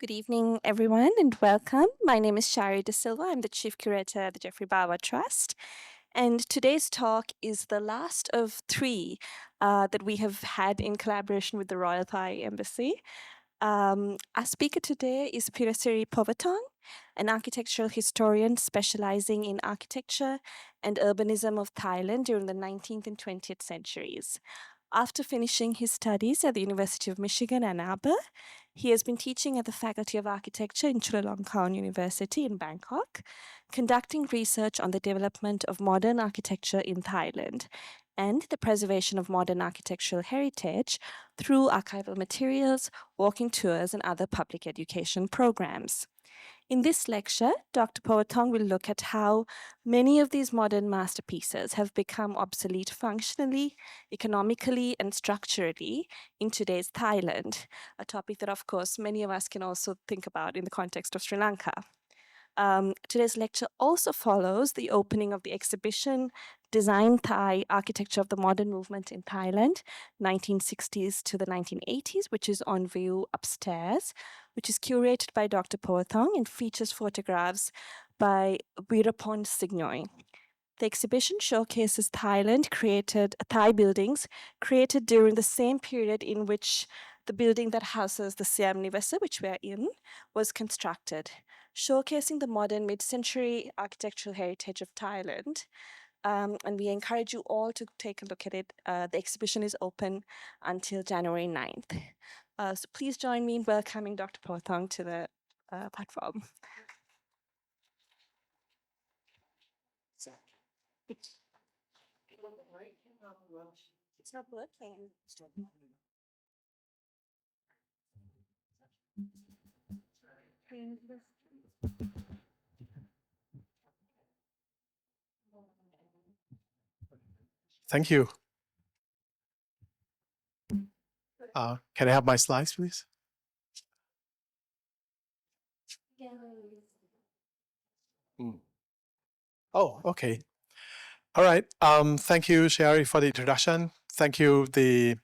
Good evening, everyone, and welcome. My name is Shari De Silva. I'm the Chief Curator at the Jeffrey Bawa Trust. And today's talk is the last of three that we have had in collaboration with the Royal Thai Embassy. Our speaker today is Pirasri Povatong, an architectural historian specializing in architecture and urbanism of Thailand during the 19th and 20th centuries. After finishing his studies at the University of Michigan, Ann Arbor, he has been teaching at the Faculty of Architecture in Chulalongkorn University in Bangkok, conducting research on the development of modern architecture in Thailand and the preservation of modern architectural heritage through archival materials, walking tours, and other public education programs. In this lecture, Dr. Povatong will look at how many of these modern masterpieces have become obsolete functionally, economically, and structurally in today's Thailand, a topic that, of course, many of us can also think about in the context of Sri Lanka. Today's lecture also follows the opening of the exhibition Design Thai Architecture of the Modern Movement in Thailand, 1960s to the 1980s, which is on view upstairs, which is curated by Dr. Poathong and features photographs by Virapon Signoy. The exhibition showcases Thai buildings created during the same period in which the building that houses the Siam Nivasa, which we are in, was constructed, showcasing the modern mid-century architectural heritage of Thailand. And we encourage you all to take a look at it. The exhibition is open until January 9th. So please join me in welcoming Dr. Pothong to the platform. It's not working. Thank you. Can I have my slides, please? Oh, okay. All right. Thank you, Sherry, for the introduction. Thank you, the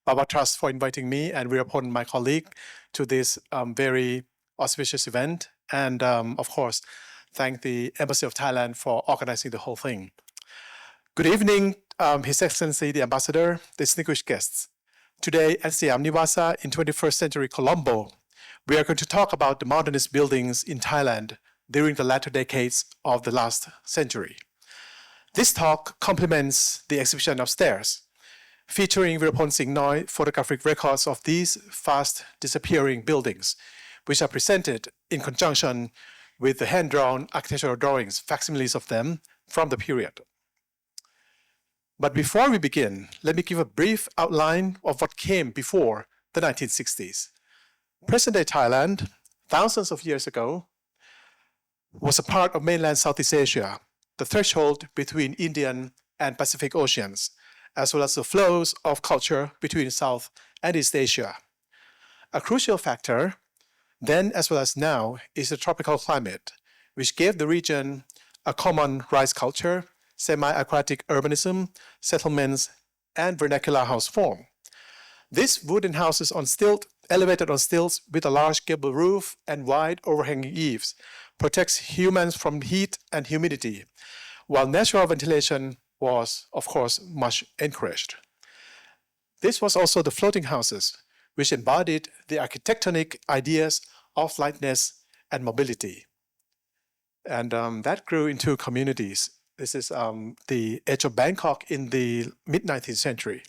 Baba Trust, for inviting me and Virapon, my colleague, to this very auspicious event. And of course, thank the Embassy of Thailand for organizing the whole thing. Good evening, His Excellency, the Ambassador, distinguished guests. Today at Siam Nivasa in 21st century Colombo, we are going to talk about the modernist buildings in Thailand during the latter decades of the last century. This talk complements the exhibition upstairs, featuring Virapon Singnoi photographic records of these fast disappearing buildings, which are presented in conjunction with the hand-drawn architectural drawings, facsimiles of them from the period. But before we begin, let me give a brief outline of what came before the 1960s. Present-day Thailand, thousands of years ago, was a part of mainland Southeast Asia, the threshold between Indian and Pacific Oceans, as well as the flows of culture between South and East Asia. A crucial factor, then as well as now, is the tropical climate, which gave the region a common rice culture, semi-aquatic urbanism, settlements, and vernacular house form. These wooden houses on stilt, elevated on stilts with a large gable roof and wide overhanging eaves, protects humans from heat and humidity, while natural ventilation was, of course, much encouraged. This was also the floating houses, which embodied the architectonic ideas of lightness and mobility. And that grew into communities. This is the edge of Bangkok in the mid-19th century.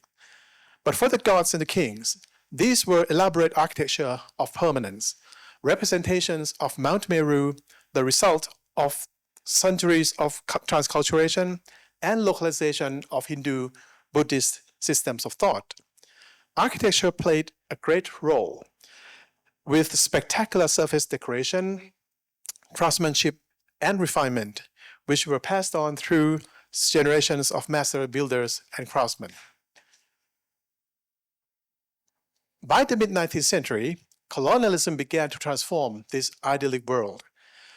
But for the gods and the kings, these were elaborate architecture of permanence, representations of Mount Meru, the result of centuries of transculturation and localization of Hindu, Buddhist systems of thought. Architecture played a great role with spectacular surface decoration, craftsmanship, and refinement, which were passed on through generations of master builders and craftsmen. By the mid-19th century, colonialism began to transform this idyllic world.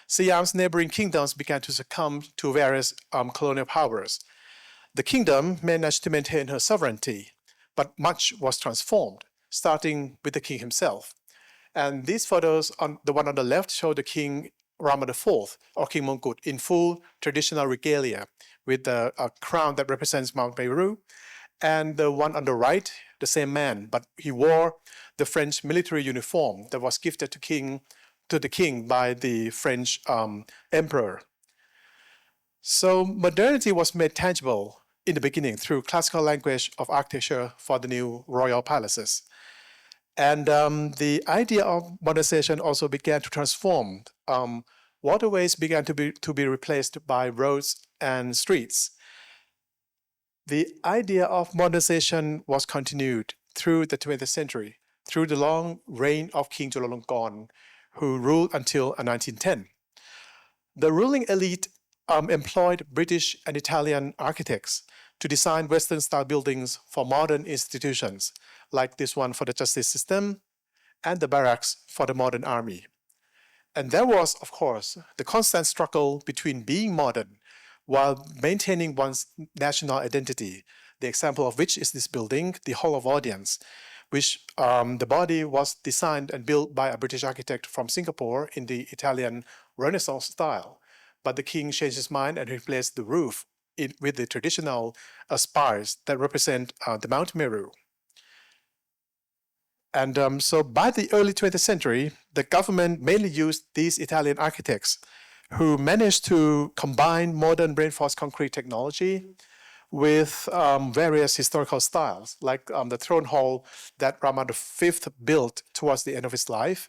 Siam's neighboring kingdoms began to succumb to various colonial powers. The kingdom managed to maintain her sovereignty, but much was transformed, starting with the king himself. And these photos, on the one on the left, show the King Rama IV, or King Mongkut, in full traditional regalia with a crown that represents Mount Meru. And the one on the right, the same man, but he wore the French military uniform that was gifted to the king by the French emperor. So modernity was made tangible in the beginning through classical language of architecture for the new royal palaces. And the idea of modernization also began to transform. Waterways began to be replaced by roads and streets. The idea of modernization was continued through the 20th century, through the long reign of King Chulalongkorn, who ruled until 1910. The ruling elite employed British and Italian architects to design Western-style buildings for modern institutions, like this one for the justice system and the barracks for the modern army. And there was, of course, the constant struggle between being modern while maintaining one's national identity, the example of which is this building, the Hall of Audience, which the body was designed and built by a British architect from Singapore in the Italian Renaissance style. But the king changed his mind and replaced the roof with the traditional spires that represent the Mount Meru. And so by the early 20th century, the government mainly used these Italian architects who managed to combine modern reinforced concrete technology with various historical styles, like the throne hall that Rama V built towards the end of his life.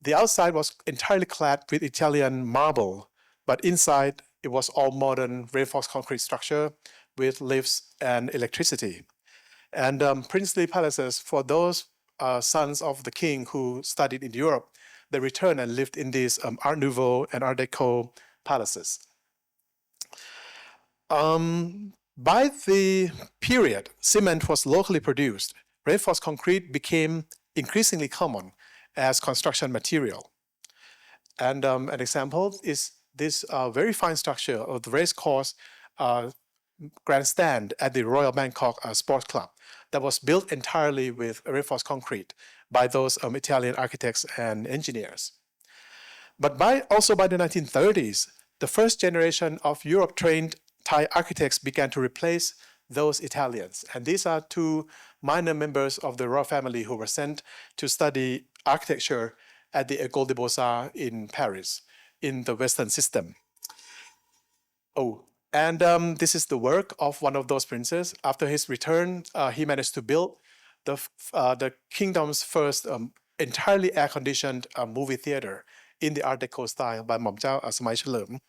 The outside was entirely clad with Italian marble, but inside it was all modern reinforced concrete structure with lifts and electricity. And princely palaces, for those sons of the king who studied in Europe, they returned and lived in these Art Nouveau and Art Deco palaces. By the period, cement was locally produced. Reinforced concrete became increasingly common as construction material. And an example is this very fine structure of the racecourse grandstand at the Royal Bangkok Sports Club that was built entirely with reinforced concrete by those Italian architects and engineers. But also by the 1930s, the first generation of Europe-trained Thai architects began to replace those Italians. And these are two minor members of the royal family who were sent to study architecture at the École des Beaux-Arts in Paris, in the Western system. Oh, and this is the work of one of those princes. After his return, he managed to build the kingdom's first entirely air-conditioned movie theater in the Art Deco style by Mom Chao Samai Chalerm.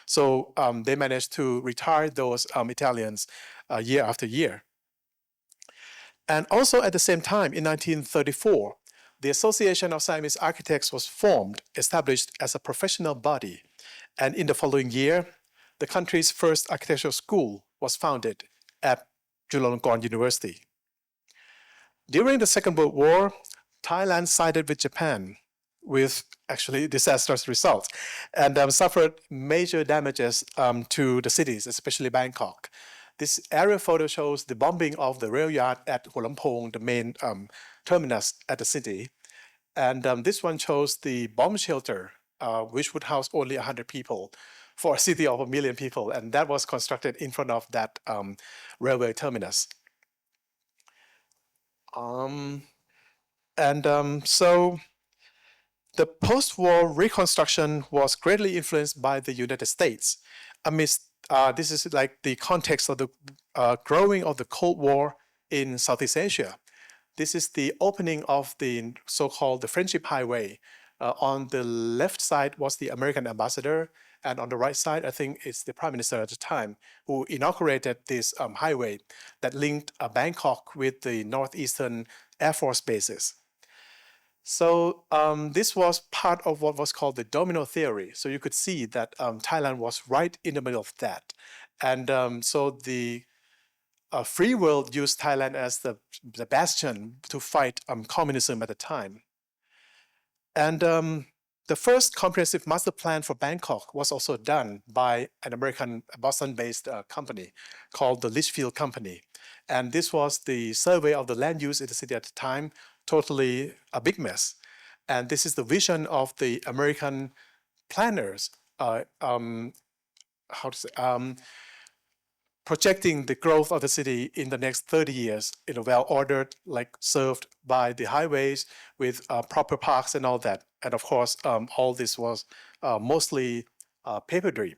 So they managed to retire those Italians year after year. And also at the same time, in 1934, the Association of Siamese Architects was formed, established as a professional body. And in the following year, the country's first architectural school was founded at Chulalongkorn University. During the Second World War, Thailand sided with Japan with actually disastrous results and suffered major damages to the cities, especially Bangkok. This aerial photo shows the bombing of the rail yard at Hua Lamphong, the main terminus at the city. And this one shows the bomb shelter, which would house only 100 people for a city of 1 million people. And that was constructed in front of that railway terminus. So the post-war reconstruction was greatly influenced by the United States. Amidst this is like the context of the growing of the Cold War in Southeast Asia. This is the opening of the so-called the Friendship Highway. On the left side was the American ambassador, and on the right side, I think it's the prime minister at the time, who inaugurated this highway that linked Bangkok with the northeastern Air Force bases. So this was part of what was called the domino theory. So you could see that Thailand was right in the middle of that. And so the free world used Thailand as the bastion to fight communism at the time. And the first comprehensive master plan for Bangkok was also done by an American Boston-based company called the Litchfield Company. And this was the survey of the land use in the city at the time, totally a big mess. And this is the vision of the American planners, projecting the growth of the city in the next 30 years in a well-ordered, like served by the highways with proper parks and all that. And of course, all this was mostly paper dream.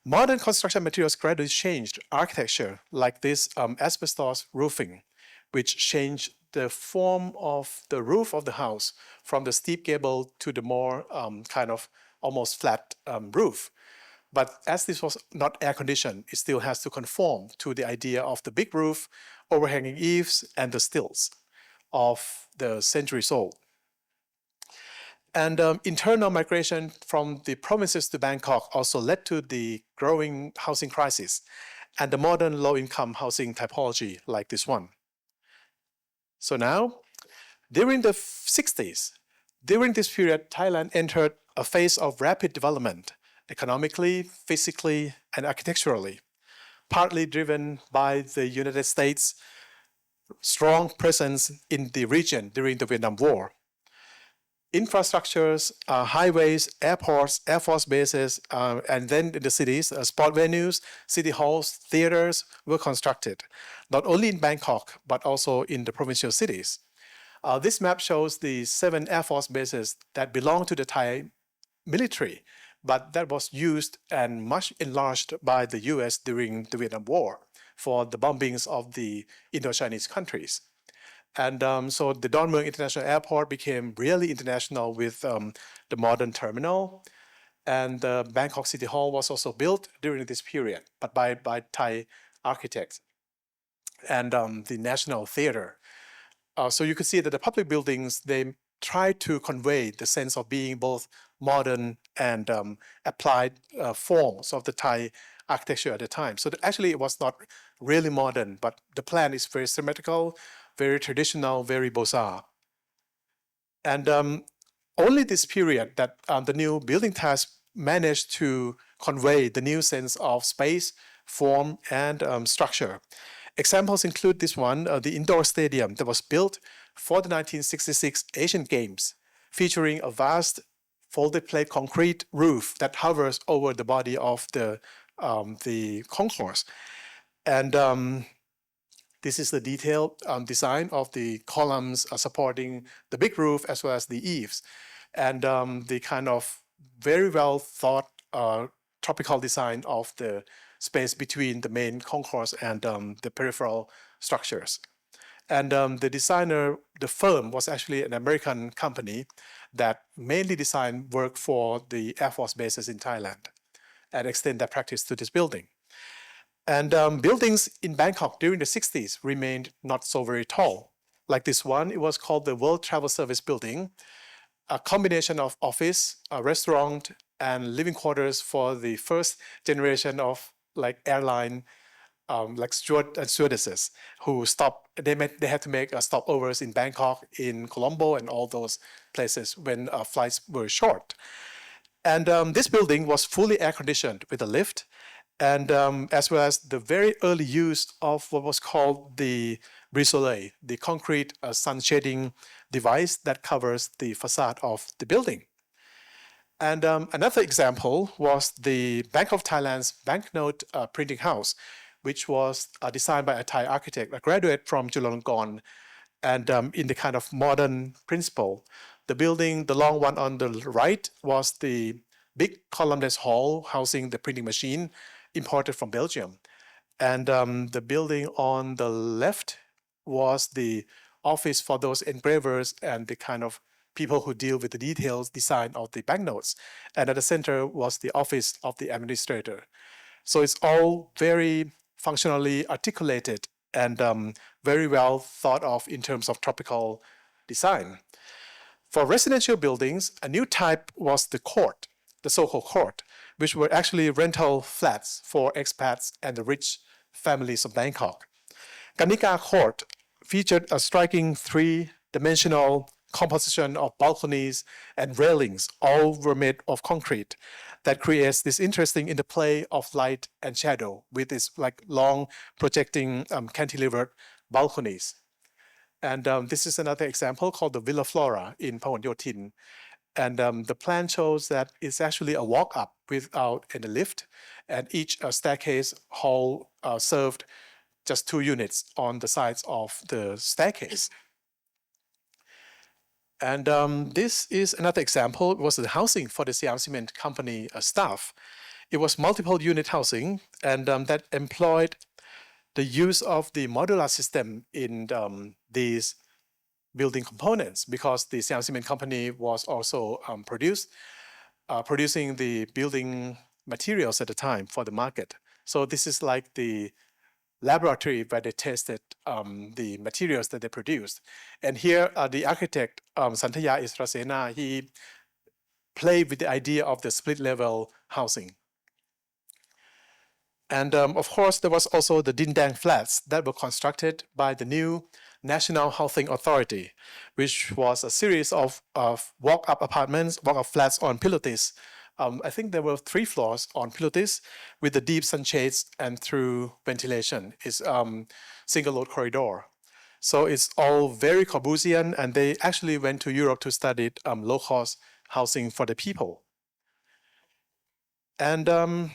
Modern construction materials gradually changed architecture, like this asbestos roofing, which changed the form of the roof of the house from the steep gable to the more kind of almost flat roof. But as this was not air conditioned, it still has to conform to the idea of the big roof, overhanging eaves, and the stilts of the centuries old. And internal migration from the provinces to Bangkok also led to the growing housing crisis and the modern low-income housing typology like this one. So now, during the 60s, during this period, Thailand entered a phase of rapid development, economically, physically, and architecturally, partly driven by the United States' strong presence in the region during the Vietnam War. Infrastructures, highways, airports, Air Force bases, and then in the cities, sport venues, city halls, theaters were constructed, not only in Bangkok, but also in the provincial cities. This map shows the 7 Air Force bases that belong to the Thai military, but that was used and much enlarged by the US during the Vietnam War for the bombings of the Indo-Chinese countries. And so the Don Mueang International Airport became really international with the modern terminal. And the Bangkok City Hall was also built during this period, but by Thai architects. And the National Theater. So you could see that the public buildings, they try to convey the sense of being both modern and applied forms of the Thai architecture at the time. So actually it was not really modern, but the plan is very symmetrical, very traditional, very Beaux-Arts. And only this period that the new building task managed to convey the new sense of space, form, and structure. Examples include this one, the indoor stadium that was built for the 1966 Asian Games, featuring a vast folded plate concrete roof that hovers over the body of the concourse. And this is the detailed design of the columns supporting the big roof as well as the eaves. And the kind of very well thought tropical design of the space between the main concourse and the peripheral structures. And the designer, the firm, was actually an American company that mainly designed work for the Air Force bases in Thailand and extend that practice to this building. And buildings in Bangkok during the 60s remained not so very tall. Like this one, it was called the World Travel Service Building, a combination of office, a restaurant, and living quarters for the first generation of like airline like steward and stewardesses who stopped. They had to make stopovers in Bangkok, in Colombo, and all those places when flights were short. And this building was fully air conditioned with a lift, and as well as the very early use of what was called the brise-soleil, the concrete sun shading device that covers the facade of the building. And another example was the Bank of Thailand's banknote printing house, which was designed by a Thai architect, a graduate from Chulalongkorn, and in the kind of modern principle. The building, the long one on the right, was the big columnless hall housing the printing machine imported from Belgium. And the building on the left was the office for those engravers and the kind of people who deal with the details design of the banknotes. And at the center was the office of the administrator. So it's all very functionally articulated and very well thought of in terms of tropical design. For residential buildings, a new type was the court, the so-called court, which were actually rental flats for expats and the rich families of Bangkok. Kanika Court featured a striking three-dimensional composition of balconies and railings, all were made of concrete, that creates this interesting interplay of light and shadow with this like long projecting cantilevered balconies. And this is another example called the Villa Flora in Pahonyotin. And the plan shows that it's actually a walk-up without any lift, and each staircase hall served just 2 units on the sides of the staircase. And this is another example. It was the housing for the Siam Cement Company staff. It was multiple unit housing, and that employed the use of the modular system in these building components, because the Siam Cement Company was also producing the building materials at the time for the market. So this is like the laboratory where they tested the materials that they produced. And here the architect Santaya Israsena, he played with the idea of the split level housing. And of course, there was also the Dindang flats that were constructed by the new National Housing Authority, which was a series of walk-up apartments, walk-up flats on pilotis. I think there were 3 floors on pilotis with the deep sunshades and through ventilation. It's single load corridor. So it's all very Corbusian, and they actually went to Europe to study low-cost housing for the people. And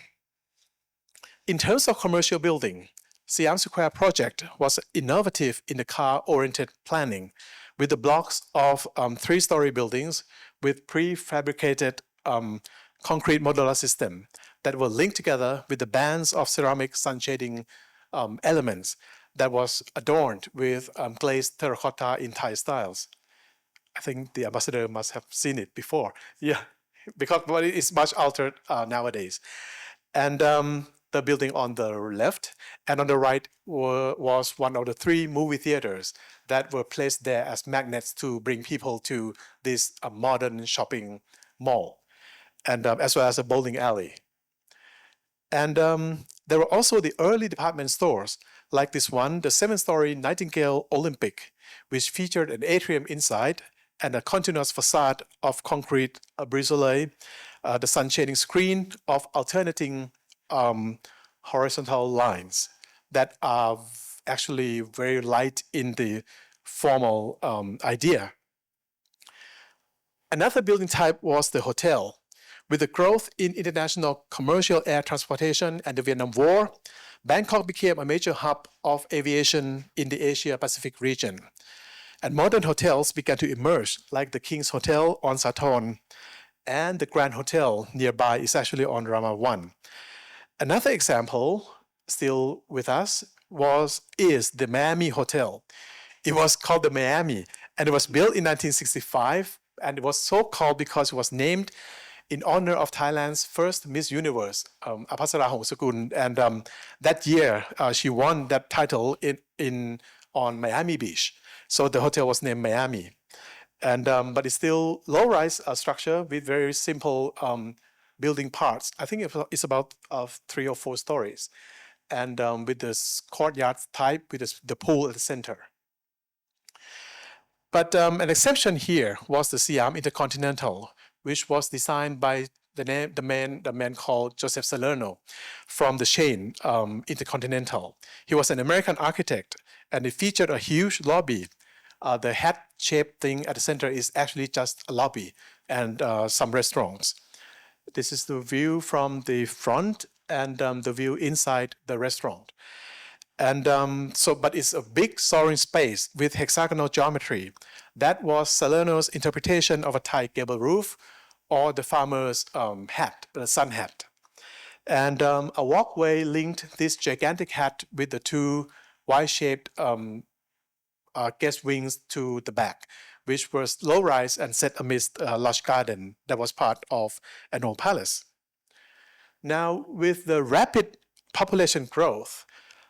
in terms of commercial building, Siam Square project was innovative in the car-oriented planning, with the blocks of 3-story buildings with prefabricated concrete modular system that were linked together with the bands of ceramic sun shading elements that was adorned with glazed terracotta in Thai styles. I think the ambassador must have seen it before. Yeah, because it's much altered nowadays. And the building on the left and on the right was one of the 3 movie theaters that were placed there as magnets to bring people to this modern shopping mall, and as well as a bowling alley. And there were also the early department stores, like this one, the 7-story Nightingale Olympic, which featured an atrium inside and a continuous facade of concrete brisole, the sun shading screen of alternating horizontal lines that are actually very light in the formal idea. Another building type was the hotel. With the growth in international commercial air transportation and the Vietnam War, Bangkok became a major hub of aviation in the Asia-Pacific region. And modern hotels began to emerge, like the King's Hotel on Sathorn, and the Grand Hotel nearby is actually on Rama 1. Another example, still with us, is the Miami Hotel. It was called the Miami, and it was built in 1965, and it was so called because it was named in honor of Thailand's first Miss Universe, Apasara Hongsakul, and that year she won that title on Miami Beach. So the hotel was named Miami, and but it's still low-rise structure with very simple building parts. I think it's about 3 or 4 stories, and with this courtyard type with the pool at the center. But an exception here was the Siam Intercontinental, which was designed by the man called Joseph Salerno from the chain Intercontinental. He was an American architect, and it featured a huge lobby. The hat-shaped thing at the center is actually just a lobby and some restaurants. This is the view from the front and the view inside the restaurant. And but it's a big soaring space with hexagonal geometry. That was Salerno's interpretation of a Thai gable roof or the farmer's hat, the sun hat. And a walkway linked this gigantic hat with the 2 Y-shaped guest wings to the back, which was low-rise and set amidst a lush garden that was part of an old palace. Now, with the rapid population growth,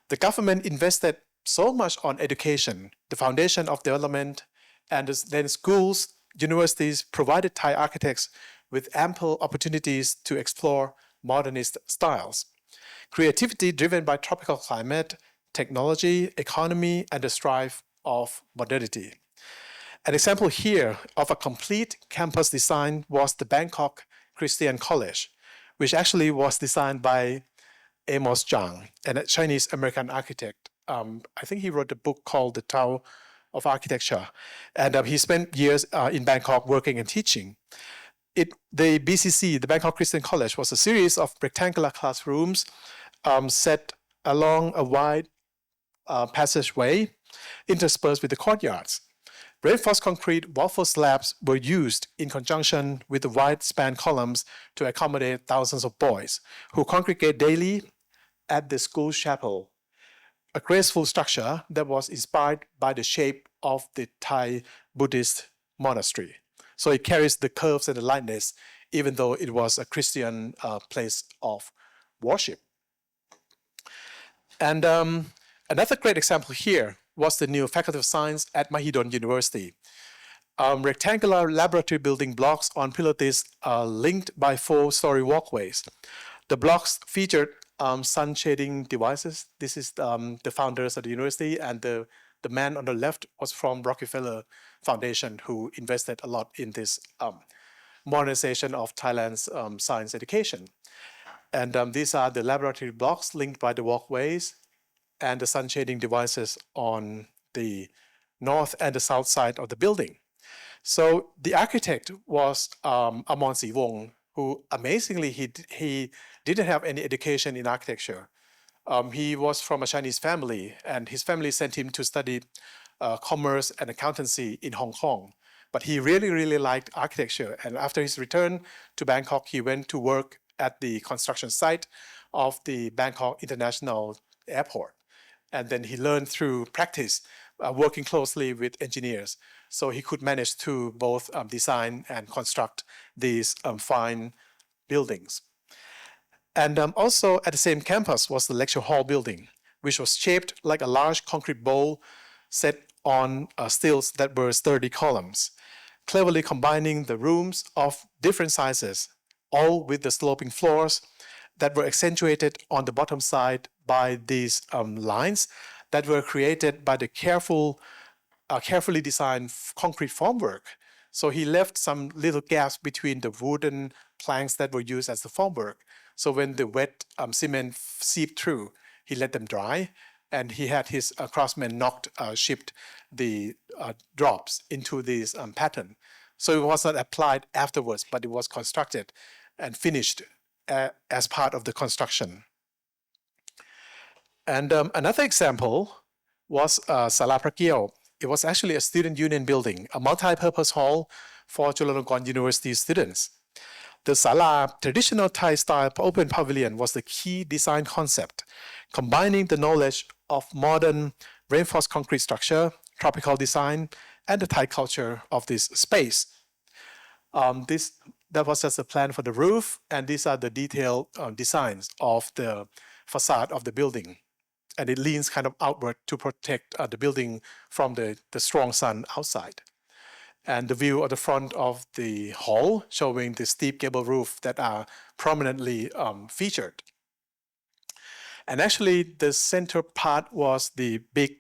the government invested so much on education, the foundation of development, and then schools, universities provided Thai architects with ample opportunities to explore modernist styles. Creativity driven by tropical climate, technology, economy, and the strive of modernity. An example here of a complete campus design was the Bangkok Christian College, which actually was designed by Amos Zhang, a Chinese-American architect. I think he wrote a book called The Tao of architecture. And he spent years in Bangkok working and teaching. The BCC, the Bangkok Christian College, was a series of rectangular classrooms set along a wide passageway interspersed with the courtyards. Reinforced concrete waffle slabs were used in conjunction with the wide span columns to accommodate thousands of boys who congregate daily at the school chapel, a graceful structure that was inspired by the shape of the Thai Buddhist monastery. So it carries the curves and the lightness, even though it was a Christian place of worship. And another great example here was the new Faculty of Science at Mahidol University. Rectangular laboratory building blocks on pilates are linked by 4-story walkways. The blocks featured sun shading devices. This is the founders of the university, and the man on the left was from Rockefeller Foundation, who invested a lot in this modernization of Thailand's science education. And these are the laboratory blocks linked by the walkways and the sun shading devices on the north and the south side of the building. So the architect was Amon Sivong, who amazingly, he didn't have any education in architecture. He was from a Chinese family, and his family sent him to study commerce and accountancy in Hong Kong. But he really, really liked architecture. And after his return to Bangkok, he went to work at the construction site of the Bangkok International Airport. And then he learned through practice, working closely with engineers. So he could manage to both design and construct these fine buildings. And also at the same campus was the lecture hall building, which was shaped like a large concrete bowl set on stilts that were sturdy columns, cleverly combining the rooms of different sizes, all with the sloping floors that were accentuated on the bottom side by these lines that were created by the carefully designed concrete formwork. So he left some little gaps between the wooden planks that were used as the formwork. So when the wet cement seeped through, he let them dry, and he had his craftsmen shipped the drops into this pattern. So it was not applied afterwards, but it was constructed and finished as part of the construction. And another example was Sala Prakyeo. It was actually a student union building, a multi-purpose hall for Chulalongkorn University students. The Sala, traditional Thai style open pavilion, was the key design concept, combining the knowledge of modern reinforced concrete structure, tropical design, and the Thai culture of this space. That was just a plan for the roof, and these are the detailed designs of the facade of the building. And it leans kind of outward to protect the building from the strong sun outside. And the view of the front of the hall showing the steep gable roof that are prominently featured. And actually the center part was the big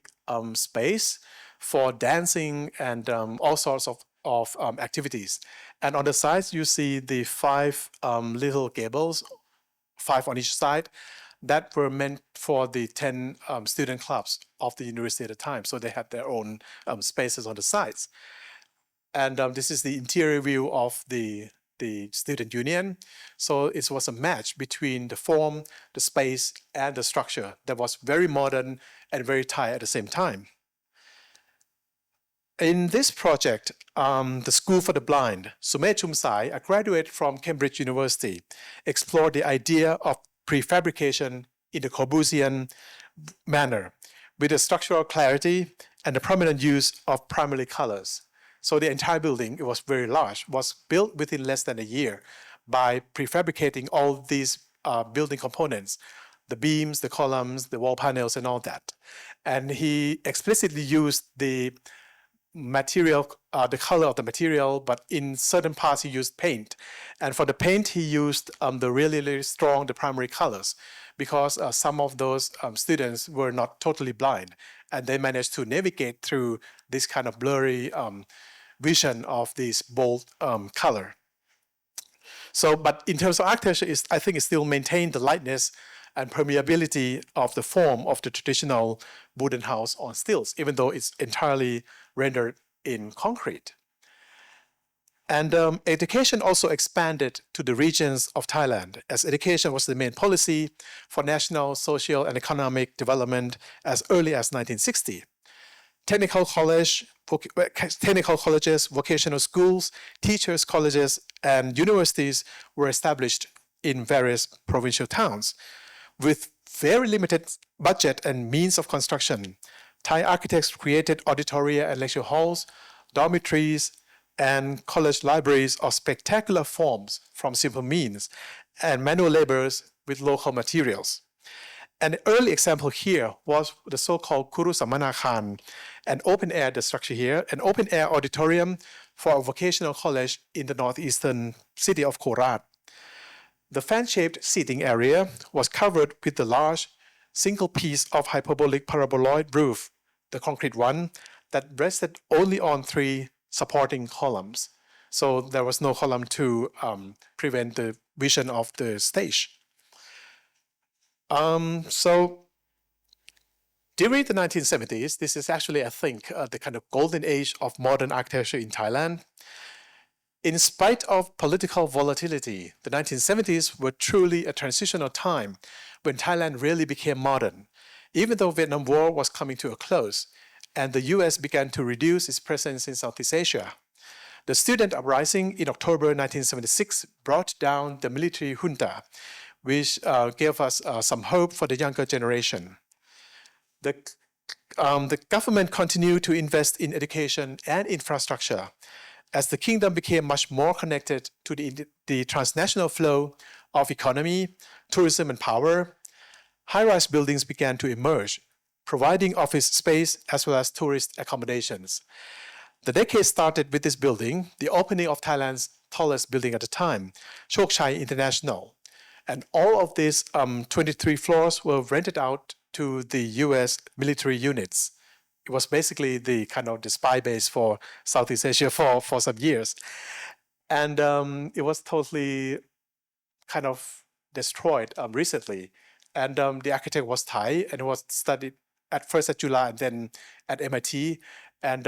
space for dancing and all sorts of activities. And on the sides you see the 5 little gables, 5 on each side, that were meant for the 10 student clubs of the university at the time. So they had their own spaces on the sides. And this is the interior view of the student union. So it was a match between the form, the space, and the structure that was very modern and very Thai at the same time. In this project, the School for the Blind, Sumet Chumsai, a graduate from Cambridge University, explored the idea of prefabrication in the Corbusian manner with a structural clarity and the prominent use of primary colors. So the entire building, it was very large, was built within less than a year by prefabricating all these building components, the beams, the columns, the wall panels, and all that. And he explicitly used the material, the color of the material, but in certain parts he used paint. And for the paint, he used the really, really strong, the primary colors, because some of those students were not totally blind, and they managed to navigate through this kind of blurry vision of this bold color. So, but in terms of architecture, I think it still maintained the lightness and permeability of the form of the traditional wooden house on stilts, even though it's entirely rendered in concrete. And education also expanded to the regions of Thailand, as education was the main policy for national, social, and economic development as early as 1960. Technical colleges, vocational schools, teachers' colleges, and universities were established in various provincial towns. With very limited budget and means of construction, Thai architects created auditoria and lecture halls, dormitories, and college libraries of spectacular forms from simple means, and manual laborers with local materials. An early example here was the so-called Kuru Samanakhan, an open-air structure here, an open-air auditorium for a vocational college in the northeastern city of Korat. The fan-shaped seating area was covered with the large single piece of hyperbolic paraboloid roof, the concrete one, that rested only on 3 supporting columns. So there was no column to prevent the vision of the stage. So during the 1970s, this is actually, I think, the kind of golden age of modern architecture in Thailand. In spite of political volatility, the 1970s were truly a transitional time when Thailand really became modern, even though Vietnam War was coming to a close and the US began to reduce its presence in Southeast Asia. The student uprising in October 1976 brought down the military junta, which gave us some hope for the younger generation. The government continued to invest in education and infrastructure as the kingdom became much more connected to the transnational flow of economy, tourism, and power. High-rise buildings began to emerge, providing office space as well as tourist accommodations. The decade started with this building, the opening of Thailand's tallest building at the time, Chok Chai International. And all of these 23 floors were rented out to the US military units. It was basically the kind of the spy base for Southeast Asia for some years. And it was totally kind of destroyed recently. And the architect was Thai and was studied at first at Chula and then at MIT. And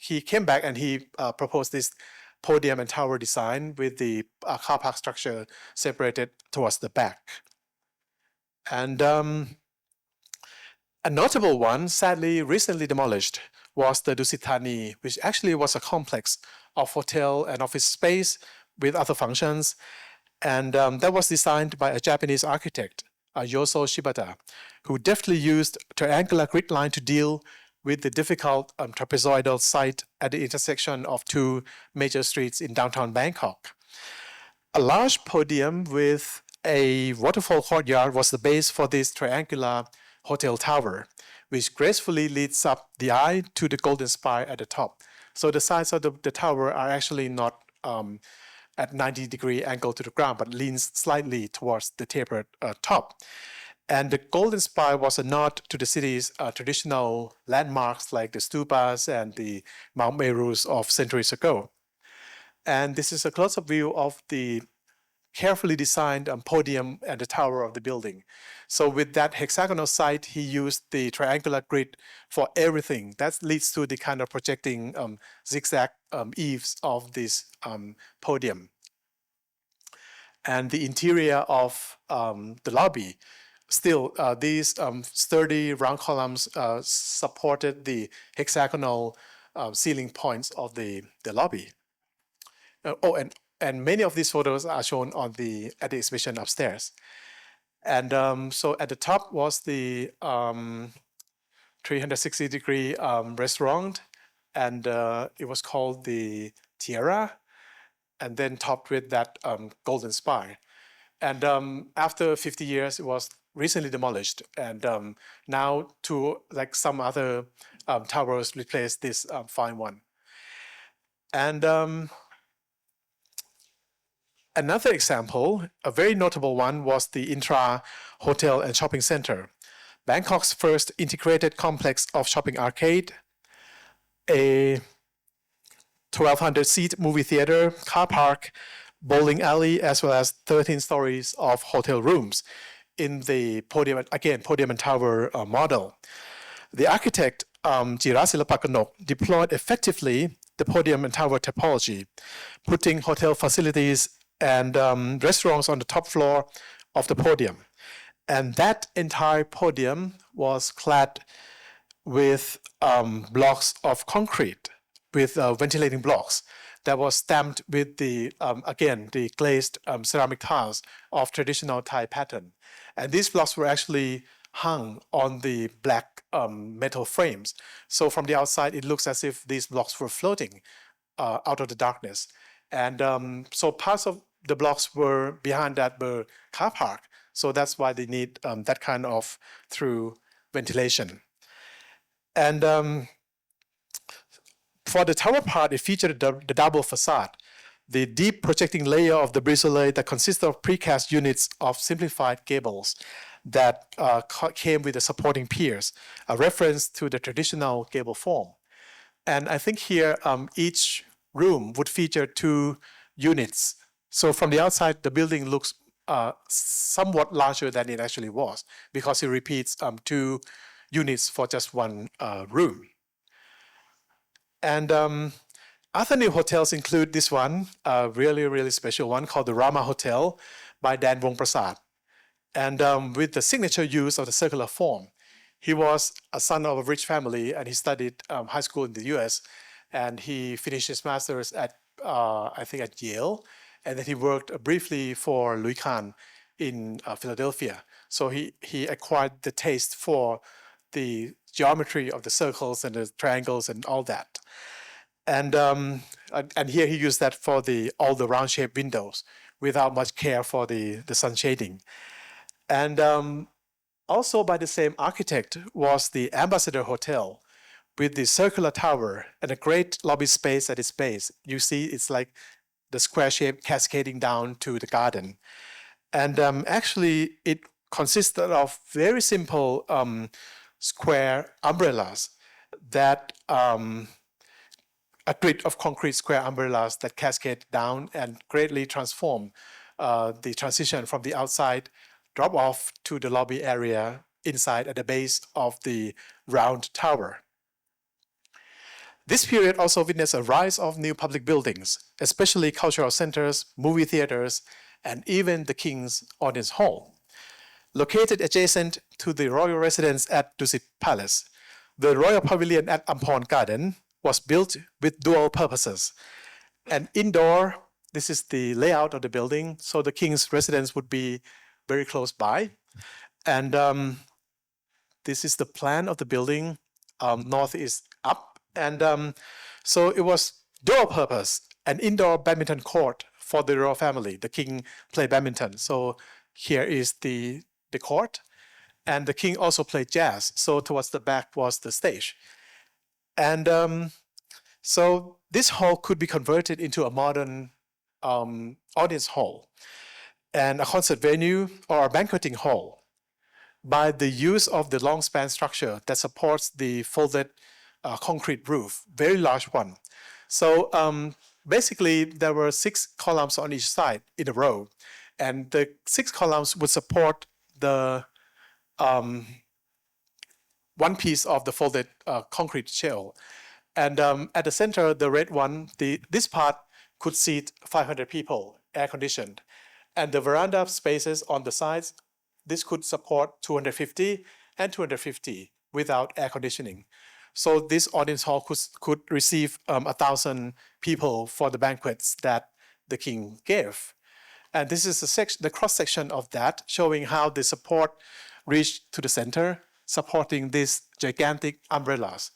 he came back and he proposed this podium and tower design with the car park structure separated towards the back. And a notable one, sadly recently demolished, was the Dusit Thani, which actually was a complex of hotel and office space with other functions. And that was designed by a Japanese architect, Yoso Shibata, who deftly used triangular grid line to deal with the difficult trapezoidal site at the intersection of 2 major streets in downtown Bangkok. A large podium with a waterfall courtyard was the base for this triangular hotel tower, which gracefully leads up the eye to the golden spire at the top. So the sides of the tower are actually not at 90-degree angle to the ground, but leans slightly towards the tapered top. And the golden spire was a nod to the city's traditional landmarks like the stupas and the Mount Merus of centuries ago. And this is a close-up view of the carefully designed podium and the tower of the building. So with that hexagonal site, he used the triangular grid for everything. That leads to the kind of projecting zigzag eaves of this podium. And the interior of the lobby, still these sturdy round columns supported the hexagonal ceiling points of the lobby. And many of these photos are shown at the exhibition upstairs. And so at the top was the 360-degree restaurant, and it was called the Tiara, and then topped with that golden spire. And after 50 years, it was recently demolished, and now like some other towers replaced this fine one. And another example, a very notable one, was the Intra Hotel and Shopping Center, Bangkok's first integrated complex of shopping arcade, a 1,200-seat movie theater, car park, bowling alley, as well as 13 stories of hotel rooms. in the podium, again, podium and tower model. The architect, Jirasila Pakanok, deployed effectively the podium and tower typology, putting hotel facilities and restaurants on the top floor of the podium. And that entire podium was clad with blocks of concrete, with ventilating blocks that was stamped with the, again, the glazed ceramic tiles of traditional Thai pattern. And these blocks were actually hung on the black metal frames. So from the outside, it looks as if these blocks were floating out of the darkness. And so parts of the blocks were behind that were car park. So that's why they need that kind of through ventilation. And for the tower part, it featured the double facade, the deep projecting layer of the brise-soleil that consists of precast units of simplified gables that came with the supporting piers, a reference to the traditional gable form. And I think here, each room would feature 2 units. So from the outside, the building looks somewhat larger than it actually was, because it repeats 2 units for just 1 room. And other new hotels include this one, a really, really special one called the Rama Hotel by Dan Wong Prasad. And with the signature use of the circular form. He was a son of a rich family, and he studied high school in the US, and he finished his master's at, I think at Yale, and then he worked briefly for Louis Kahn in Philadelphia. So he acquired the taste for the geometry of the circles and the triangles and all that. And here he used that for all the round-shaped windows without much care for the sun shading. And also by the same architect was the Ambassador Hotel with the circular tower and a great lobby space at its base. You see it's like the square shape cascading down to the garden. And actually it consisted of very simple square umbrellas that a grid of concrete square umbrellas that cascade down and greatly transform the transition from the outside drop off to the lobby area inside at the base of the round tower. This period also witnessed a rise of new public buildings, especially cultural centers, movie theaters, and even the King's Audience Hall. Located adjacent to the royal residence at Dusit Palace, the Royal Pavilion at Ampon Garden was built with dual purposes. And indoor, this is the layout of the building, so the King's residence would be very close by. And this is the plan of the building. North is up. And so it was dual purpose, an indoor badminton court for the royal family. The king played badminton. So here is the court. And the king also played jazz. So towards the back was the stage. And so this hall could be converted into a modern audience hall and a concert venue or a banqueting hall by the use of the long span structure that supports the folded concrete roof, very large one. So basically there were 6 columns on each side in a row, and the 6 columns would support the one piece of the folded concrete shell. And at the center, the red one, this part could seat 500 people, air conditioned. And the veranda spaces on the sides, this could support 250 and 250 without air conditioning. So this audience hall could receive 1,000 people for the banquets that the king gave. And this is the cross-section of that, showing how the support reached to the center, supporting these gigantic umbrellas.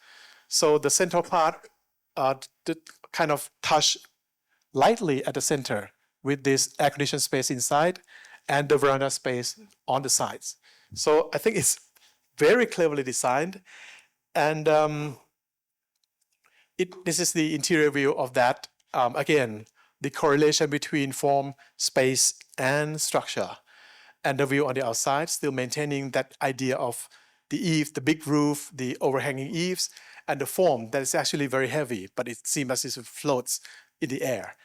So the central part kind of touched lightly at the center with this air-conditioned space inside and the veranda space on the sides. So I think it's very cleverly designed. And this is the interior view of that. Again, the correlation between form, space, and structure. And the view on the outside, still maintaining that idea of the eave, the big roof, the overhanging eaves, and the form that is actually very heavy, but it seems as if it floats in the air.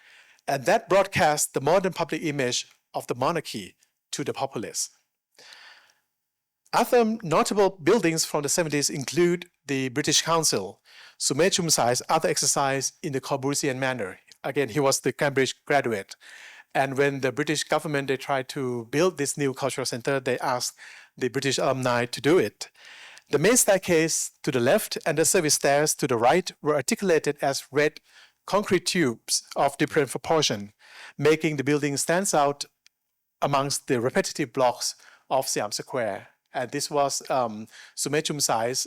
And that broadcasts the modern public image of the monarchy to the populace. Other notable buildings from the 70s include the British Council, Sumechum Sai's other exercise in the Corbusian manner. Again, he was the Cambridge graduate. And when the British government, they tried to build this new cultural center, they asked the British alumni to do it. The main staircase to the left and the service stairs to the right were articulated as red concrete tubes of different proportion, making the building stand out amongst the repetitive blocks of Siam Square. And this was Sumechum Sai's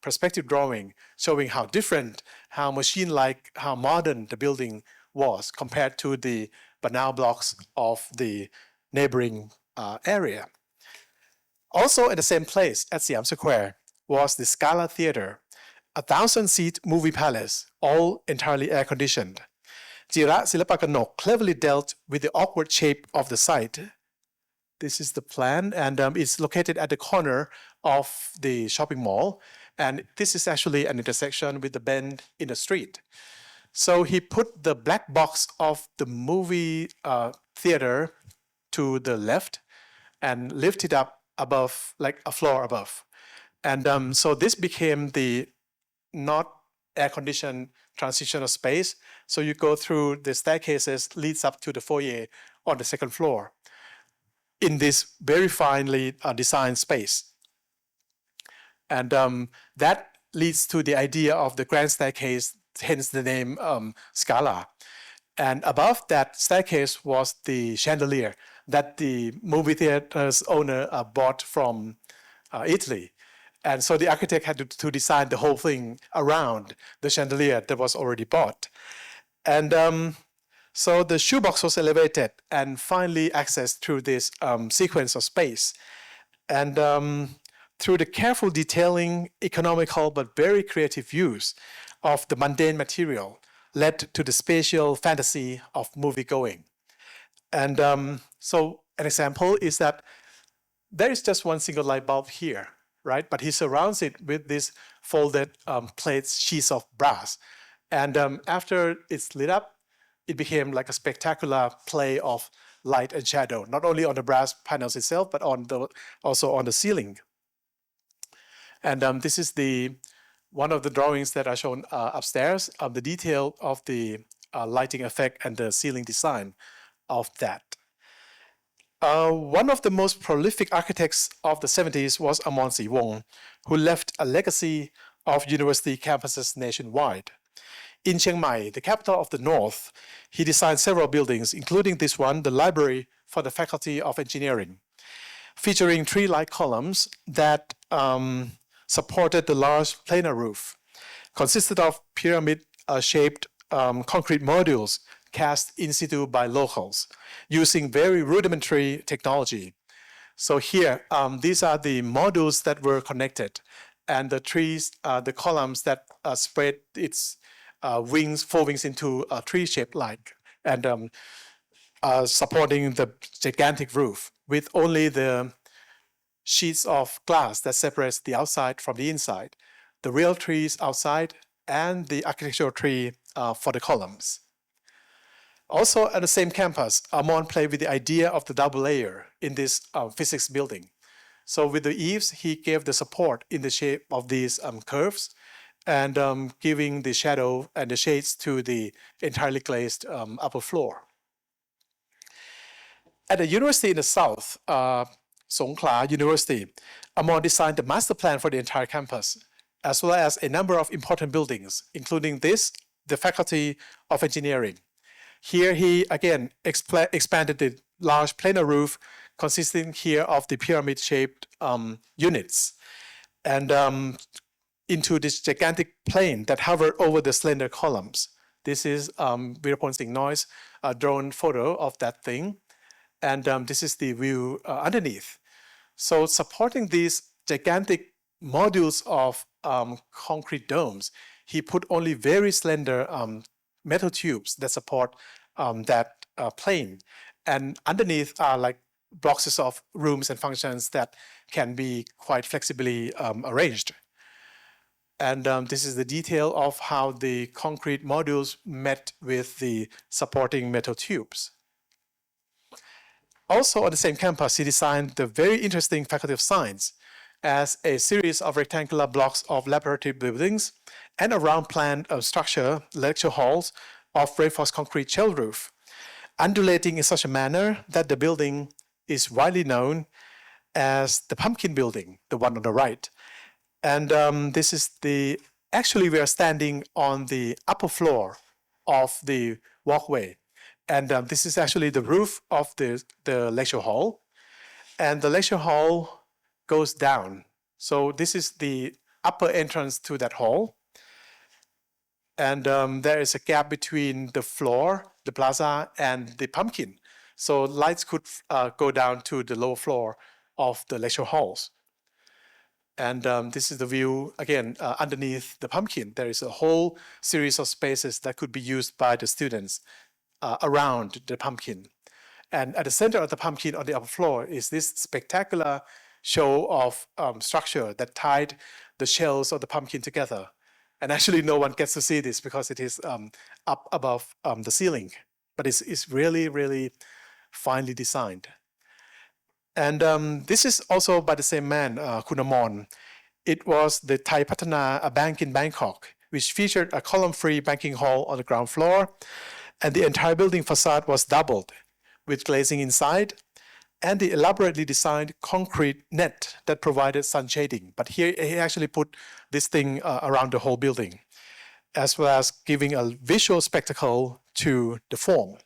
perspective drawing, showing how different, how machine-like, how modern the building was compared to the banal blocks of the neighboring area. Also at the same place at Siam Square was the Scala Theatre, a 1,000-seat movie palace, all entirely air-conditioned. Jira Silapakanok cleverly dealt with the awkward shape of the site. This is the plan, and it's located at the corner of the shopping mall. And this is actually an intersection with the bend in the street. So he put the black box of the movie theater to the left and lifted up above, like a floor above. And so this became the not air-conditioned transitional space. So you go through the staircases, leads up to the foyer on the second floor in this very finely designed space. And that leads to the idea of the grand staircase, hence the name Scala. And above that staircase was the chandelier that the movie theater's owner bought from Italy. And so the architect had to design the whole thing around the chandelier that was already bought. And so the shoebox was elevated and finally accessed through this sequence of space. And through the careful detailing, economical but very creative use of the mundane material led to the spatial fantasy of movie-going. And so an example is that there is just one single light bulb here, right? But he surrounds it with these folded plates, sheets of brass. And after it's lit up, it became like a spectacular play of light and shadow, not only on the brass panels itself, but also on the ceiling. And this is one of the drawings that are shown upstairs, of the detail of the lighting effect and the ceiling design of that. One of the most prolific architects of the 70s was Amon Si Wong, who left a legacy of university campuses nationwide. In Chiang Mai, the capital of the north, he designed several buildings, including this one, the Library for the Faculty of Engineering, featuring tree-like columns that supported the large planar roof, consisted of pyramid-shaped concrete modules cast in situ by locals, using very rudimentary technology. So here, these are the modules that were connected, and the trees, the columns that spread its four wings into a tree-shaped like, and supporting the gigantic roof with only the sheets of glass that separates the outside from the inside, the real trees outside, and the architectural tree for the columns. Also at the same campus, Amon played with the idea of the double layer in this physics building. So with the eaves, he gave the support in the shape of these curves, and giving the shadow and the shades to the entirely glazed upper floor. At the university in the south, Songkhla University, Amon designed the master plan for the entire campus, as well as a number of important buildings, including this, the Faculty of Engineering. Here he, again, expanded the large planar roof, consisting here of the pyramid-shaped units, and into this gigantic plane that hovered over the slender columns. This is Virapon Singh Noy's drone photo of that thing. And this is the view underneath. So supporting these gigantic modules of concrete domes, he put only very slender metal tubes that support that plane. And underneath are like boxes of rooms and functions that can be quite flexibly arranged. And this is the detail of how the concrete modules met with the supporting metal tubes. Also on the same campus, he designed the very interesting Faculty of Science, as a series of rectangular blocks of laboratory buildings and a round plan of structure, lecture halls, of reinforced concrete shell roof, undulating in such a manner that the building is widely known as the Pumpkin Building, the one on the right. And this is actually we are standing on the upper floor of the walkway. And this is actually the roof of the lecture hall. And the lecture hall goes down. So this is the upper entrance to that hall. And there is a gap between the floor, the plaza, and the pumpkin. So lights could go down to the lower floor of the lecture halls. And this is the view, again, underneath the pumpkin. There is a whole series of spaces that could be used by the students around the pumpkin. And at the center of the pumpkin on the upper floor is this spectacular show of structure that tied the shells of the pumpkin together. And actually no one gets to see this because it is up above the ceiling. But it's really, really finely designed. And this is also by the same man, Kunamon. It was the Thai Patana, a bank in Bangkok, which featured a column-free banking hall on the ground floor. And the entire building facade was doubled with glazing inside and the elaborately designed concrete net that provided sun shading. But here he actually put this thing around the whole building, as well as giving a visual spectacle to the form.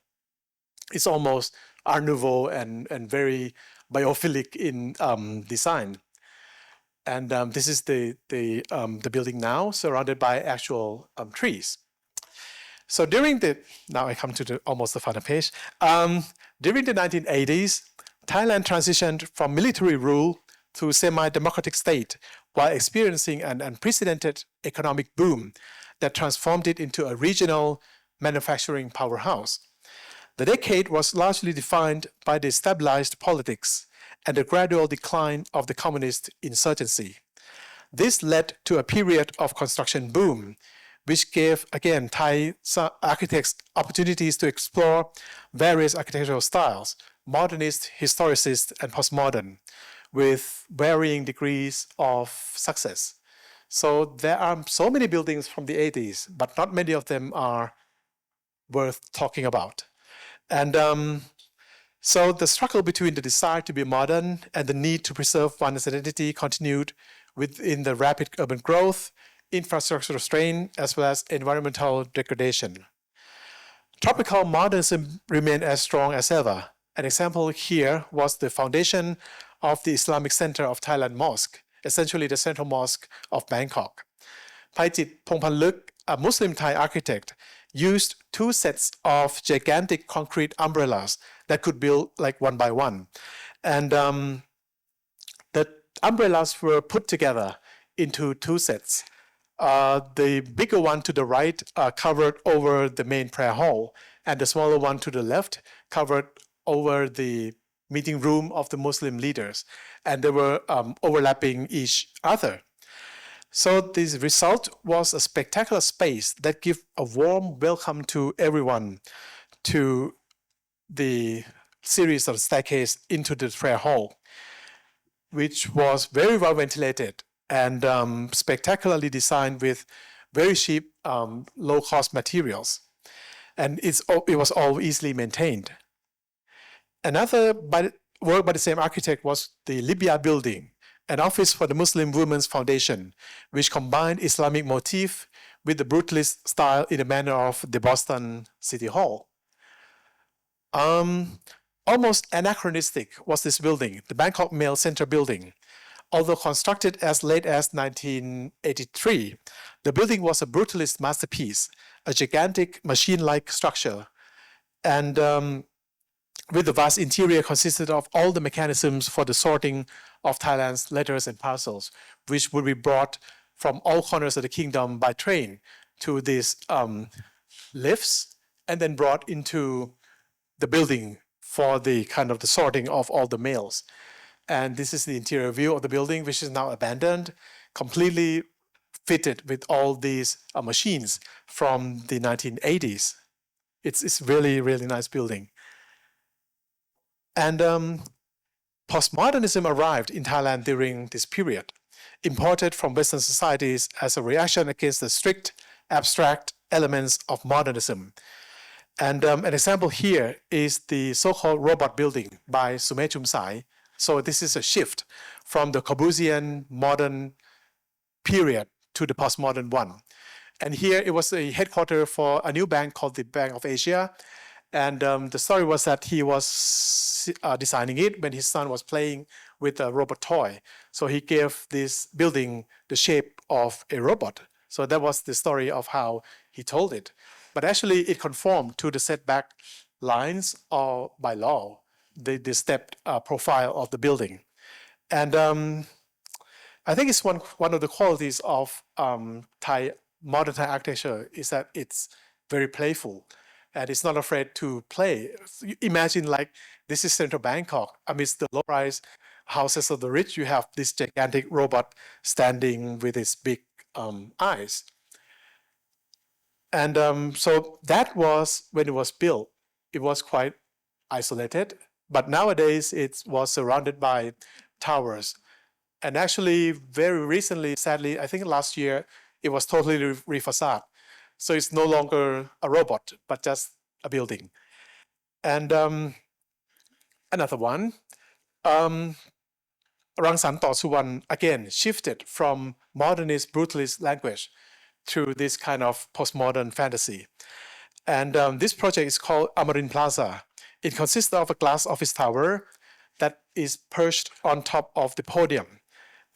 It's almost Art Nouveau and very biophilic in design. And this is the building now, surrounded by actual trees. So now I come to almost the final page. During the 1980s, Thailand transitioned from military rule to semi-democratic state while experiencing an unprecedented economic boom that transformed it into a regional manufacturing powerhouse. The decade was largely defined by the stabilized politics and the gradual decline of the communist insurgency. This led to a period of construction boom, which gave, again, Thai architects opportunities to explore various architectural styles, modernist, historicist, and postmodern, with varying degrees of success. So there are so many buildings from the 80s, but not many of them are worth talking about. And so the struggle between the desire to be modern and the need to preserve one's identity continued within the rapid urban growth, infrastructural strain, as well as environmental degradation. Tropical modernism remained as strong as ever. An example here was the foundation of the Islamic Center of Thailand Mosque, essentially the central mosque of Bangkok. Paichit Pongpanluk, a Muslim Thai architect, used 2 sets of gigantic concrete umbrellas that could build like one by one. And the umbrellas were put together into 2 sets. The bigger one to the right covered over the main prayer hall, and the smaller one to the left covered over the meeting room of the Muslim leaders. And they were overlapping each other. So this result was a spectacular space that gave a warm welcome to everyone to the series of staircase into the prayer hall, which was very well ventilated and spectacularly designed with very cheap, low-cost materials. And it was all easily maintained. Another work by the same architect was the Libya building, an office for the Muslim Women's Foundation, which combined Islamic motif with the brutalist style in the manner of the Boston City Hall. Almost anachronistic was this building, the Bangkok Mail Center building. Although constructed as late as 1983, the building was a brutalist masterpiece, a gigantic machine-like structure, and with the vast interior consisted of all the mechanisms for the sorting of Thailand's letters and parcels, which would be brought from all corners of the kingdom by train to these lifts and then brought into the building for the kind of the sorting of all the mails. And this is the interior view of the building, which is now abandoned, completely fitted with all these machines from the 1980s. It's really, really nice building. And Postmodernism arrived in Thailand during this period, imported from Western societies as a reaction against the strict, abstract elements of modernism. And an example here is the so-called robot building by Sume Chumsai. So this is a shift from the Corbusian modern period to the postmodern one. And here it was a headquarters for a new bank called the Bank of Asia. And the story was that he was designing it when his son was playing with a robot toy. So he gave this building the shape of a robot. So that was the story of how he told it. But actually it conformed to the setback lines or by law, the stepped profile of the building. And I think it's one of the qualities of modern Thai architecture is that it's very playful and it's not afraid to play. Imagine like this is central Bangkok. Amidst the low-rise houses of the rich, you have this gigantic robot standing with its big eyes. And so that was, when it was built, it was quite isolated. But nowadays it was surrounded by towers. And actually, very recently, sadly, I think last year, it was totally refacade. So it's no longer a robot, but just a building. And another one, Rang San Taw Suwan, again, shifted from modernist, brutalist language to this kind of postmodern fantasy. And this project is called Amarin Plaza. It consists of a glass office tower that is perched on top of the podium.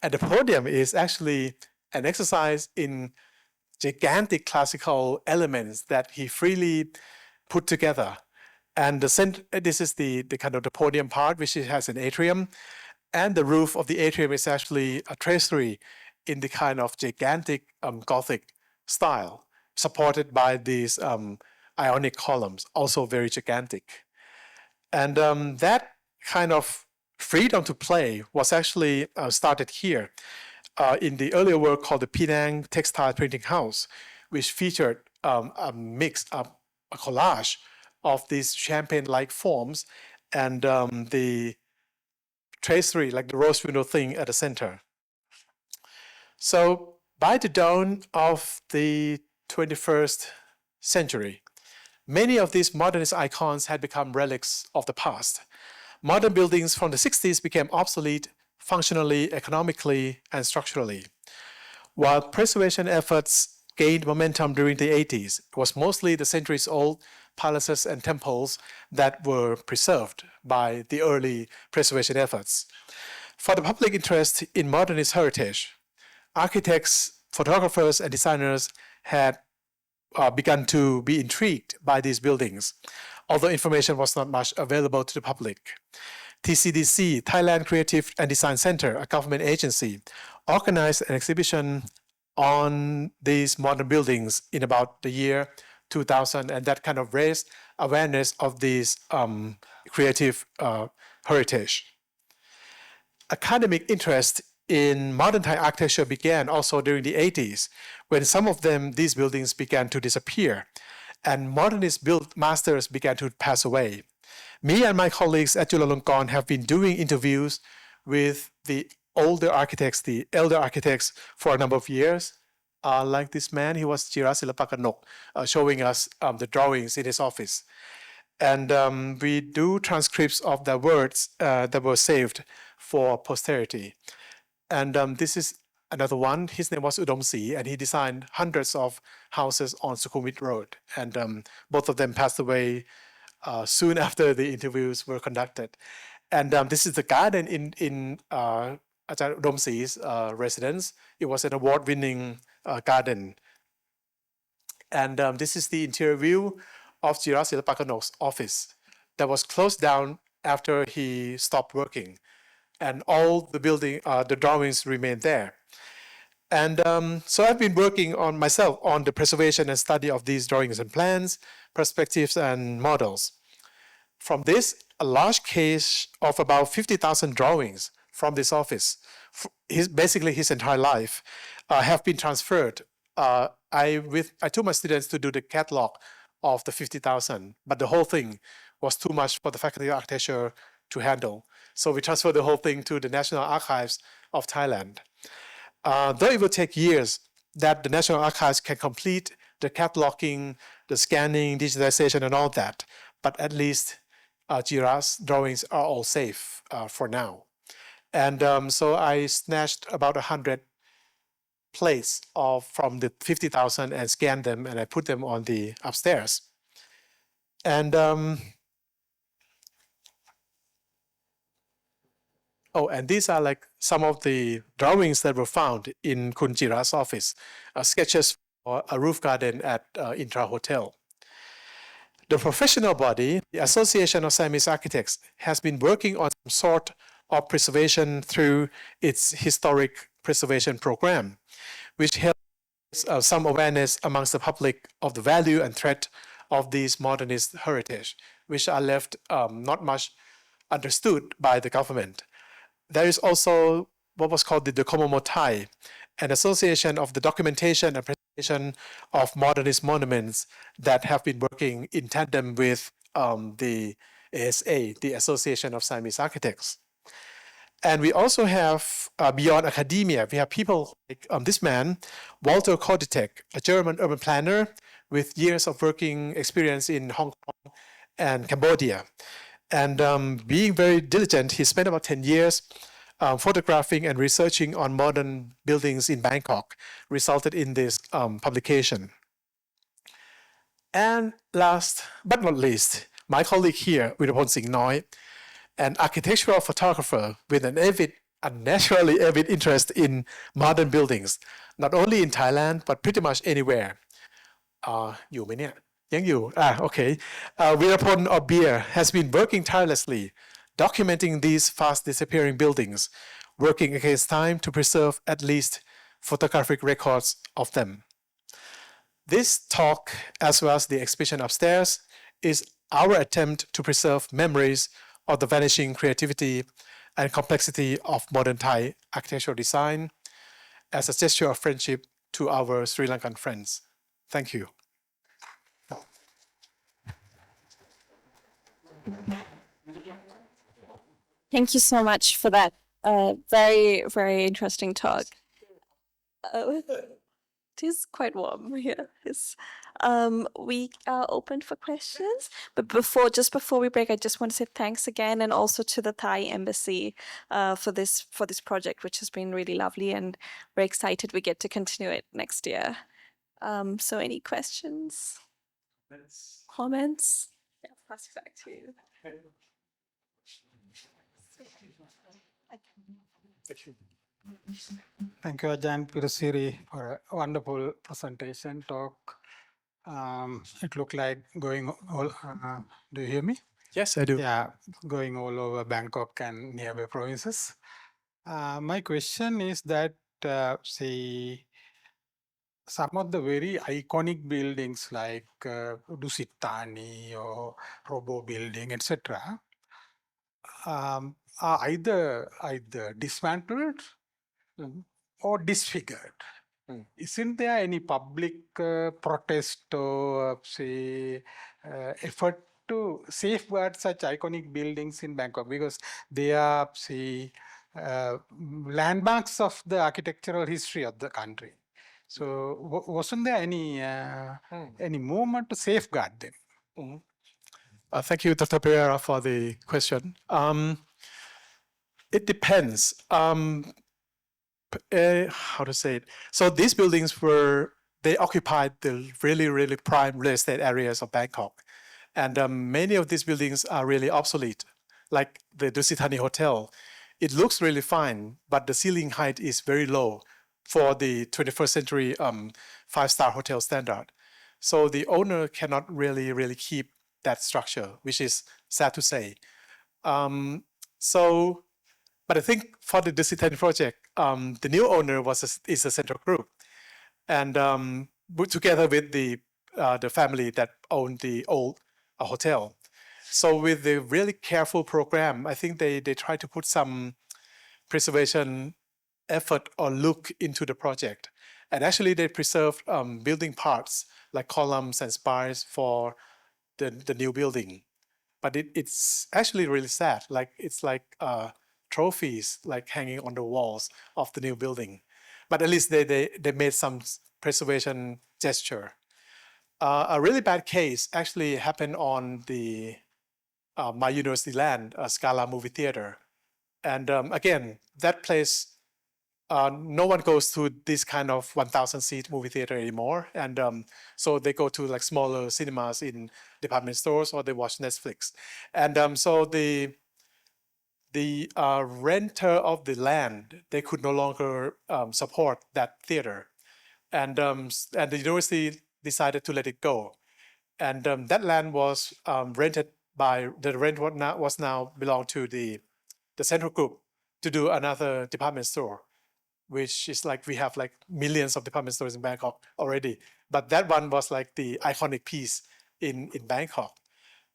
And the podium is actually an exercise in gigantic classical elements that he freely put together. And this is the kind of the podium part, which has an atrium. And the roof of the atrium is actually a tracery in the kind of gigantic Gothic style, supported by these Ionic columns, also very gigantic. And that kind of freedom to play was actually started here in the earlier work called the Penang Textile Printing House, which featured a mix, a collage of these champagne-like forms and the tracery, like the rose window thing at the center. So by the dawn of the 21st century, many of these modernist icons had become relics of the past. Modern buildings from the 60s became obsolete functionally, economically, and structurally. While preservation efforts gained momentum during the 80s, it was mostly the centuries-old palaces and temples that were preserved by the early preservation efforts. For the public interest in modernist heritage, architects, photographers, and designers had begun to be intrigued by these buildings, although information was not much available to the public. TCDC, Thailand Creative and Design Center, a government agency, organized an exhibition on these modern buildings in about the year 2000, and that kind of raised awareness of these creative heritage. Academic interest in modern Thai architecture began also during the 80s, when some of these buildings began to disappear, and modernist build masters began to pass away. Me and my colleagues at Chulalongkorn have been doing interviews with the older architects, the elder architects, for a number of years. Like this man, he was Pirasri Povatong, showing us the drawings in his office. And we do transcripts of the words that were saved for posterity. And this is another one. His name was Udomsi, and he designed hundreds of houses on Sukhumvit Road. And both of them passed away soon after the interviews were conducted. And this is the garden in Ajahn Udomsi's residence. It was an award-winning garden. And this is the interior view of Pirasri Povatong's office that was closed down after he stopped working. And all the drawings remain there. And so I've been working on myself on the preservation and study of these drawings and plans, perspectives and models. From this, a large case of about 50,000 drawings from this office, basically his entire life, have been transferred. I took my students to do the catalog of the 50,000, but the whole thing was too much for the Faculty of Architecture to handle. So we transferred the whole thing to the National Archives of Thailand. Though it will take years that the National Archives can complete the cataloging, the scanning, digitization, and all that, but at least Jira's drawings are all safe for now. And so I snatched about 100 plates from the 50,000 and scanned them, and I put them on the upstairs. And and these are like some of the drawings that were found in Kun Jira's office, sketches for a roof garden at Intra Hotel. The professional body, the Association of Siamese Architects, has been working on some sort of preservation through its historic preservation program, which helps some awareness amongst the public of the value and threat of these modernist heritage, which are left not much understood by the government. There is also what was called the Dokomomo Thai, an association of the documentation and preservation of modernist monuments that have been working in tandem with the ASA, the Association of Siamese Architects. And we also have, beyond academia, we have people like this man, Walter Koditek, a German urban planner with years of working experience in Hong Kong and Cambodia. And being very diligent, he spent about 10 years photographing and researching on modern buildings in Bangkok, resulted in this publication. And last but not least, my colleague here, Virapon Singh Noi, an architectural photographer with an unnaturally avid interest in modern buildings, not only in Thailand, but pretty much anywhere. อยู่ไหมเนี่ยยังอยู่ okay. Virapon or Beer has been working tirelessly, documenting these fast disappearing buildings, working against time to preserve at least photographic records of them. This talk, as well as the exhibition upstairs, is our attempt to preserve memories of the vanishing creativity and complexity of modern Thai architectural design as a gesture of friendship to our Sri Lankan friends. Thank you. Thank you so much for that very, very interesting talk. It is quite warm here. We are open for questions, but just before we break, I just want to say thanks again, and also to the Thai embassy for this project, which has been really lovely, and we're excited we get to continue it next year. So any questions? Comments? Yeah, pass it back to you. Thank you, Ajahn Pirasri, for a wonderful presentation talk. It looked like going all, do you hear me? Yes, I do. Yeah, going all over Bangkok and nearby provinces. My question is that, say, some of the very iconic buildings like Dusit Thani or Robo Building, etc., are either dismantled or disfigured. Isn't there any public protest or, say, effort to safeguard such iconic buildings in Bangkok? Because they are, say, landmarks of the architectural history of the country. So wasn't there any movement to safeguard them? Thank you, Dr. Pereira, for the question. It depends. How to say it? So these buildings they occupied the really, really prime real estate areas of Bangkok. And many of these buildings are really obsolete, like the Dusit Thani Hotel. It looks really fine, but the ceiling height is very low for the 21st century five-star hotel standard. So the owner cannot really keep that structure, which is sad to say. But I think for the Dusit Thani project, the new owner is a central group, and together with the family that owned the old hotel. So with the really careful program, I think they try to put some preservation effort or look into the project. And actually they preserved building parts like columns and spires for the new building. but it's actually really sad. Like it's like trophies like hanging on the walls of the new building. But at least they made some preservation gesture. A really bad case actually happened on the my university land, Scala movie theater. And again, that place, no one goes to this kind of 1,000 seat movie theater anymore. And so they go to like smaller cinemas in department stores or they watch Netflix. And so the renter of the land, they could no longer support that theater. And the university decided to let it go. And that land was rented by, the rent was now belonged to the central group to do another department store, which is like we have like millions of department stores in Bangkok already. But that one was like the iconic piece in Bangkok.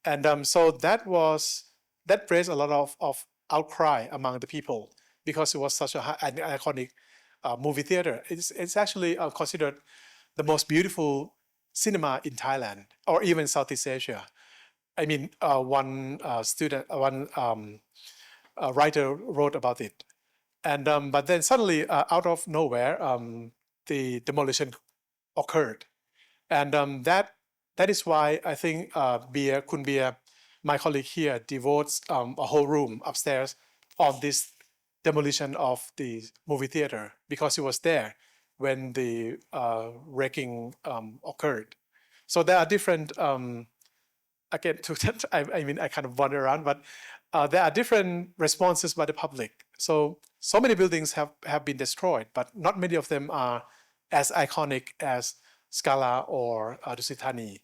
And so that raised a lot of outcry among the people because it was such an iconic movie theater. It's actually considered the most beautiful cinema in Thailand or even Southeast Asia. I mean, one writer wrote about it. And but then suddenly, out of nowhere, the demolition occurred, and that is why I think Kun Bia, my colleague here, devotes a whole room upstairs on this demolition of the movie theater because he was there when the wrecking occurred. So there are different again, I mean, I kind of wander around, but there are different responses by the public. So many buildings have been destroyed, but not many of them are as iconic as Scala or Dusit Thani.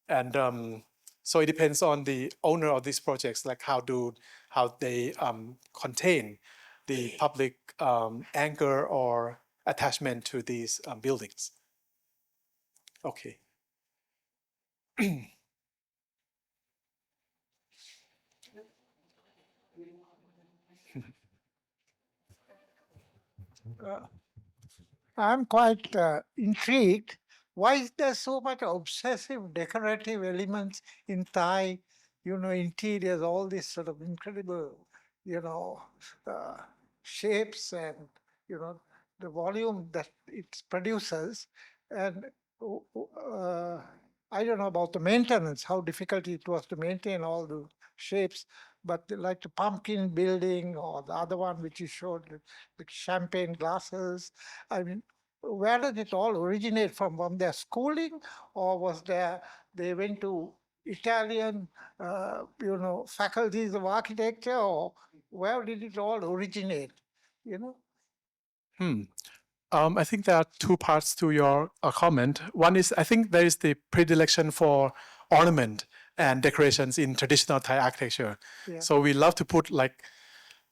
And so it depends on the owner of these projects, like how they contain the public anger or attachment to these buildings. Okay. I'm quite intrigued. Why is there so much obsessive decorative elements in Thai, interiors, all these sort of incredible, uh, shapes and, the volume that it produces. And I don't know about the maintenance, how difficult it was to maintain all the shapes, but like the pumpkin building or the other one which you showed, the champagne glasses. I mean, where did it all originate from their schooling, or was they went to Italian, faculties of architecture, or where did it all originate? You know? Hmm. I think there are two parts to your comment. One is, I think there is the predilection for ornament and decorations in traditional Thai architecture. Yeah. So we love to put like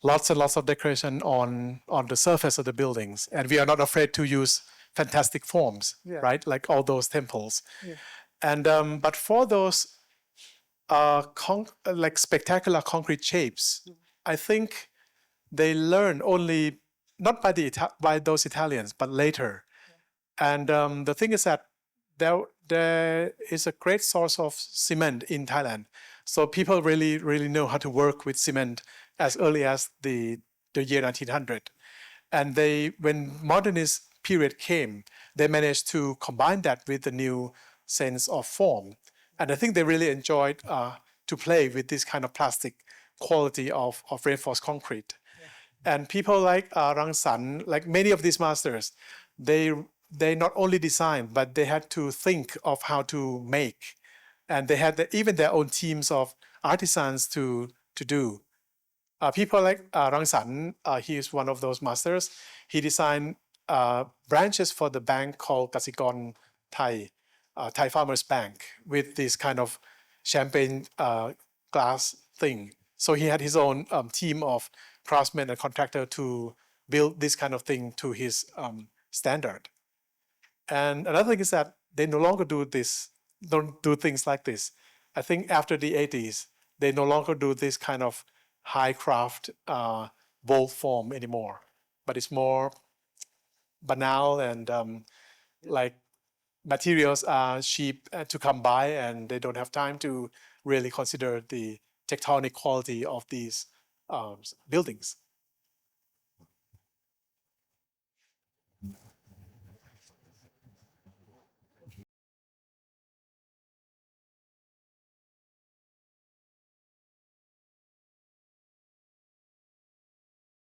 lots and lots of decoration on the surface of the buildings, and we are not afraid to use fantastic forms, Yeah. right? Like all those temples. Yeah. And but for those like spectacular concrete shapes, I think they learn only not by those Italians, but later. And the thing is that there is a great source of cement in Thailand. So people really know how to work with cement as early as the year 1900. And when modernist period came, they managed to combine that with the new sense of form. And I think they really enjoyed to play with this kind of plastic quality of reinforced concrete. And people like Rang San, like many of these masters, they not only designed, but they had to think of how to make. And they had even their own teams of artisans to do. People like Rang San, he is one of those masters. He designed branches for the bank called Kasikon Thai, Thai Farmers Bank, with this kind of champagne glass thing. So he had his own team of craftsmen and contractor to build this kind of thing to his standard. And another thing is that they no longer don't do things like this. I think after the 80s, they no longer do this kind of high craft bold form anymore, but it's more banal and like materials are cheap to come by and they don't have time to really consider the tectonic quality of these buildings.